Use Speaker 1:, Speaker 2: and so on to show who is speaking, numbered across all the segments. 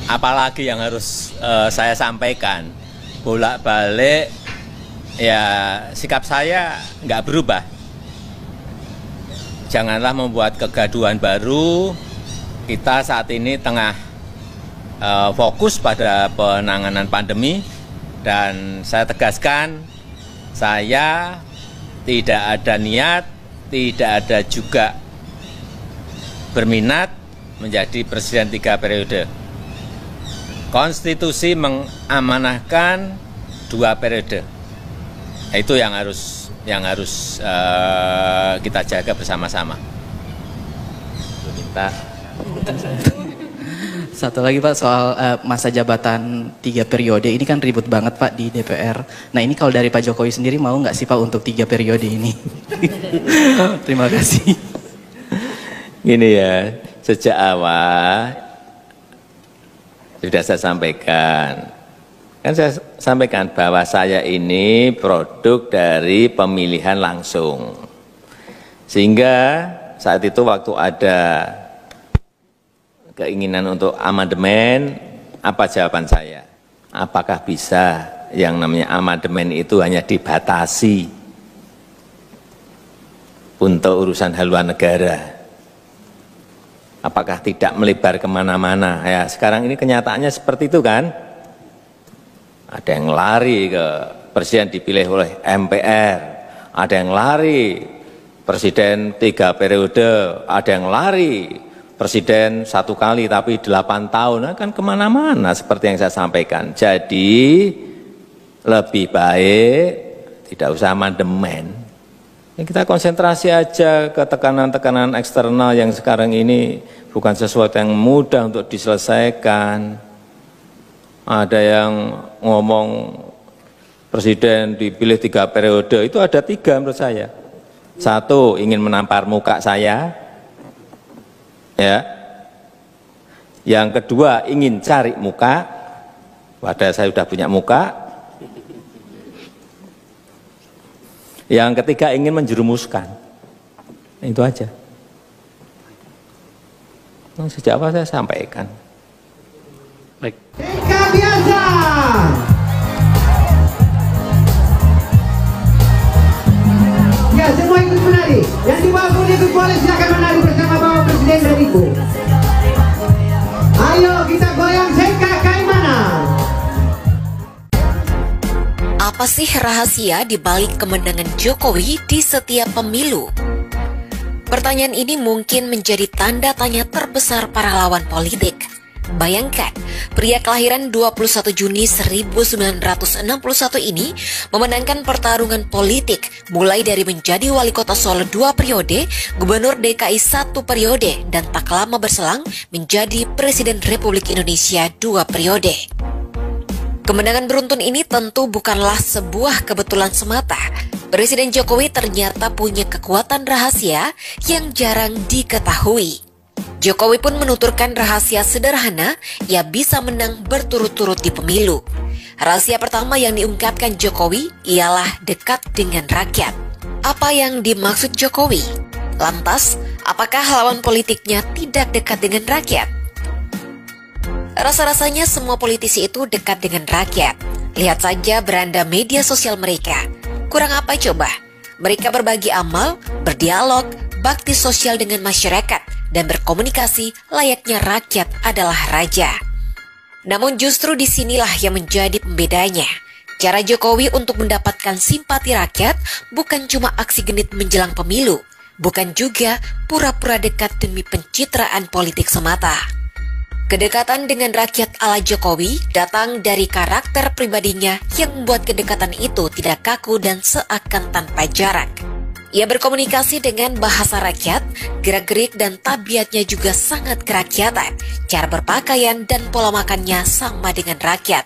Speaker 1: Apalagi yang harus saya sampaikan, bolak-balik ya sikap saya nggak berubah. Janganlah membuat kegaduhan baru. Kita saat ini tengah fokus pada penanganan pandemi, dan saya tegaskan, saya tidak ada niat, tidak ada juga berminat menjadi presiden 3 periode. Konstitusi mengamanahkan 2 periode. Itu yang harus kita jaga bersama-sama. Minta.
Speaker 2: Satu lagi Pak, soal masa jabatan 3 periode ini kan ribut banget Pak di DPR. Nah ini kalau dari Pak Jokowi sendiri mau nggak sih Pak untuk 3 periode ini? Terima kasih.
Speaker 1: Gini ya, sejak awal sudah saya sampaikan. Kan saya sampaikan bahwa saya ini produk dari pemilihan langsung. Sehingga saat itu waktu ada keinginan untuk amandemen, apa jawaban saya? Apakah bisa yang namanya amandemen itu hanya dibatasi untuk urusan haluan negara? Apakah tidak melebar kemana-mana? Ya, sekarang ini kenyataannya seperti itu kan? Ada yang lari ke presiden dipilih oleh MPR, ada yang lari presiden 3 periode, ada yang lari presiden 1 kali tapi 8 tahun, nah, kan kemana-mana seperti yang saya sampaikan. Jadi lebih baik tidak usah amandemen. Ya, kita konsentrasi aja ke tekanan-tekanan eksternal yang sekarang ini bukan sesuatu yang mudah untuk diselesaikan. Ada yang ngomong presiden dipilih 3 periode, itu ada 3 menurut saya. 1, ingin menampar muka saya. Ya. Yang kedua, ingin cari muka. Padahal saya sudah punya muka. Yang ketiga, ingin menjerumuskan. Itu aja. Sejak awal saya sampaikan.
Speaker 2: Baik.
Speaker 3: Biasa. Ya, semua ikut menari. Yang di bawah pun ikut boleh, silakan menari bersama Bapak Presiden dan Ibu. Ayo kita goyang Seka Kaimana.
Speaker 4: Apa sih rahasia di balik kemenangan Jokowi di setiap pemilu? Pertanyaan ini mungkin menjadi tanda tanya terbesar para lawan politik. Bayangkan, pria kelahiran 21 Juni 1961 ini memenangkan pertarungan politik mulai dari menjadi wali kota Solo 2 periode, gubernur DKI 1 periode, dan tak lama berselang menjadi Presiden Republik Indonesia 2 periode. Kemenangan beruntun ini tentu bukanlah sebuah kebetulan semata. Presiden Jokowi ternyata punya kekuatan rahasia yang jarang diketahui. Jokowi pun menuturkan rahasia sederhana, ia bisa menang berturut-turut di pemilu. Rahasia pertama yang diungkapkan Jokowi ialah dekat dengan rakyat. Apa yang dimaksud Jokowi? Lantas, apakah lawan politiknya tidak dekat dengan rakyat? Rasa-rasanya semua politisi itu dekat dengan rakyat. Lihat saja beranda media sosial mereka. Kurang apa coba? Mereka berbagi amal, berdialog, bakti sosial dengan masyarakat, dan berkomunikasi layaknya rakyat adalah raja. Namun justru disinilah yang menjadi pembedanya. Cara Jokowi untuk mendapatkan simpati rakyat bukan cuma aksi genit menjelang pemilu, bukan juga pura-pura dekat demi pencitraan politik semata. Kedekatan dengan rakyat ala Jokowi datang dari karakter pribadinya yang membuat kedekatan itu tidak kaku dan seakan tanpa jarak. Ia berkomunikasi dengan bahasa rakyat, gerak-gerik dan tabiatnya juga sangat kerakyatan. Cara berpakaian dan pola makannya sama dengan rakyat.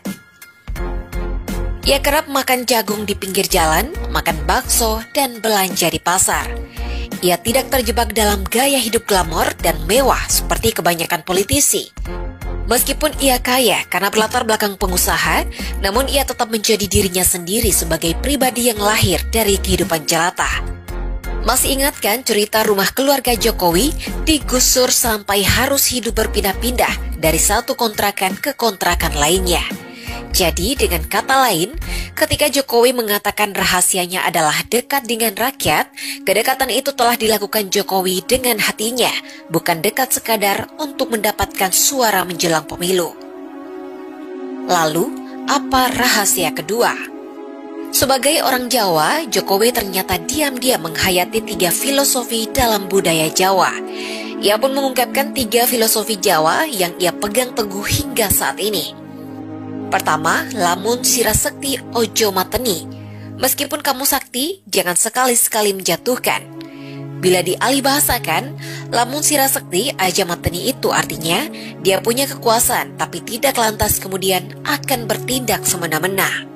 Speaker 4: Ia kerap makan jagung di pinggir jalan, makan bakso, dan belanja di pasar. Ia tidak terjebak dalam gaya hidup glamor dan mewah seperti kebanyakan politisi. Meskipun ia kaya karena berlatar belakang pengusaha, namun ia tetap menjadi dirinya sendiri sebagai pribadi yang lahir dari kehidupan jelata. Masih ingat kan cerita rumah keluarga Jokowi digusur sampai harus hidup berpindah-pindah dari satu kontrakan ke kontrakan lainnya. Jadi dengan kata lain, ketika Jokowi mengatakan rahasianya adalah dekat dengan rakyat, kedekatan itu telah dilakukan Jokowi dengan hatinya, bukan dekat sekadar untuk mendapatkan suara menjelang pemilu. Lalu, apa rahasia kedua? Sebagai orang Jawa, Jokowi ternyata diam-diam menghayati 3 filosofi dalam budaya Jawa. Ia pun mengungkapkan 3 filosofi Jawa yang ia pegang teguh hingga saat ini. Pertama, lamun sira sekti ojo mateni. Meskipun kamu sakti, jangan sekali-sekali menjatuhkan. Bila dialihbahasakan, lamun sira sekti aja mateni itu artinya dia punya kekuasaan tapi tidak lantas kemudian akan bertindak semena-mena.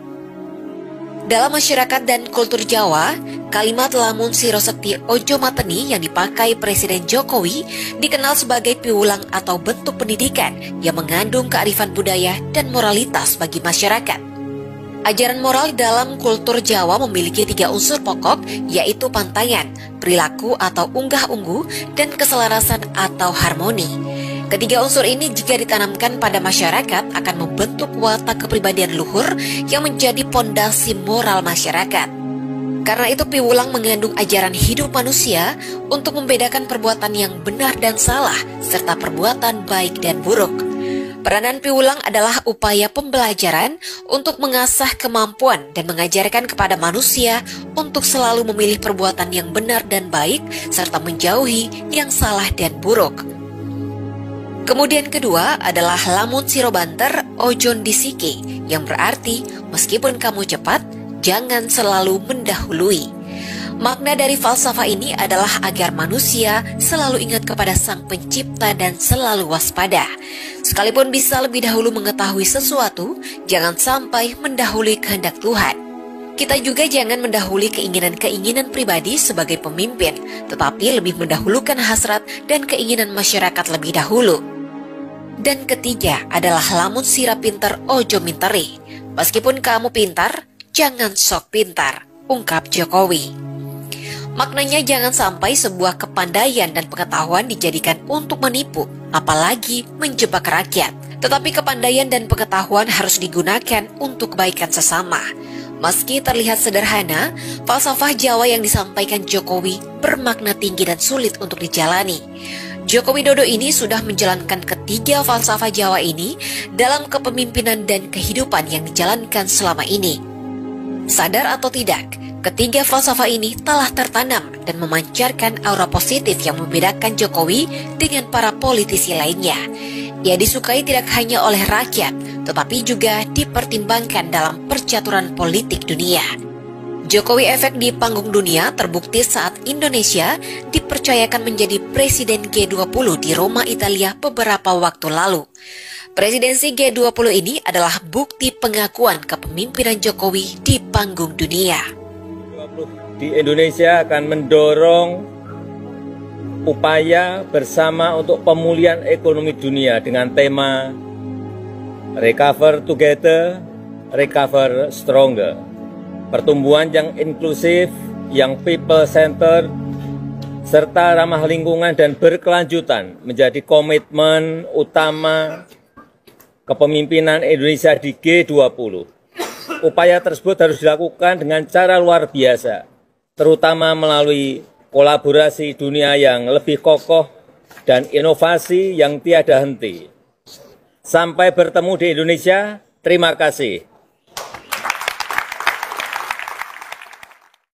Speaker 4: Dalam masyarakat dan kultur Jawa, kalimat lamun sira sekti ojo mateni yang dipakai Presiden Jokowi dikenal sebagai piwulang atau bentuk pendidikan yang mengandung kearifan budaya dan moralitas bagi masyarakat. Ajaran moral dalam kultur Jawa memiliki 3 unsur pokok, yaitu pantaian, perilaku atau unggah-ungguh, dan keselarasan atau harmoni. Ketiga unsur ini jika ditanamkan pada masyarakat akan membentuk watak kepribadian luhur yang menjadi pondasi moral masyarakat. Karena itu piwulang mengandung ajaran hidup manusia untuk membedakan perbuatan yang benar dan salah serta perbuatan baik dan buruk. Peranan piwulang adalah upaya pembelajaran untuk mengasah kemampuan dan mengajarkan kepada manusia untuk selalu memilih perbuatan yang benar dan baik serta menjauhi yang salah dan buruk. Kemudian kedua adalah lamun siro banter ojon disiki, yang berarti meskipun kamu cepat, jangan selalu mendahului. Makna dari falsafah ini adalah agar manusia selalu ingat kepada Sang Pencipta dan selalu waspada. Sekalipun bisa lebih dahulu mengetahui sesuatu, jangan sampai mendahului kehendak Tuhan. Kita juga jangan mendahului keinginan-keinginan pribadi sebagai pemimpin, tetapi lebih mendahulukan hasrat dan keinginan masyarakat lebih dahulu. Dan ketiga adalah lamun sira pinter ojo minteri. Meskipun kamu pintar, jangan sok pintar, ungkap Jokowi. Maknanya jangan sampai sebuah kepandaian dan pengetahuan dijadikan untuk menipu, apalagi menjebak rakyat. Tetapi kepandaian dan pengetahuan harus digunakan untuk kebaikan sesama. Meski terlihat sederhana, falsafah Jawa yang disampaikan Jokowi bermakna tinggi dan sulit untuk dijalani. Joko Widodo ini sudah menjalankan ketiga falsafah Jawa ini dalam kepemimpinan dan kehidupan yang dijalankan selama ini. Sadar atau tidak, ketiga falsafah ini telah tertanam dan memancarkan aura positif yang membedakan Jokowi dengan para politisi lainnya. Ia disukai tidak hanya oleh rakyat, tetapi juga dipertimbangkan dalam percaturan politik dunia. Jokowi efek di panggung dunia terbukti saat Indonesia dipercayakan menjadi Presiden G20 di Roma, Italia beberapa waktu lalu. Presidensi G20 ini adalah bukti pengakuan kepemimpinan Jokowi di panggung dunia.
Speaker 1: Di Indonesia akan mendorong upaya bersama untuk pemulihan ekonomi dunia dengan tema Recover Together, Recover Stronger. Pertumbuhan yang inklusif, yang people-centered, serta ramah lingkungan dan berkelanjutan menjadi komitmen utama kepemimpinan Indonesia di G20. Upaya tersebut harus dilakukan dengan cara luar biasa, terutama melalui kolaborasi dunia yang lebih kokoh dan inovasi yang tiada henti. Sampai bertemu di Indonesia, terima kasih.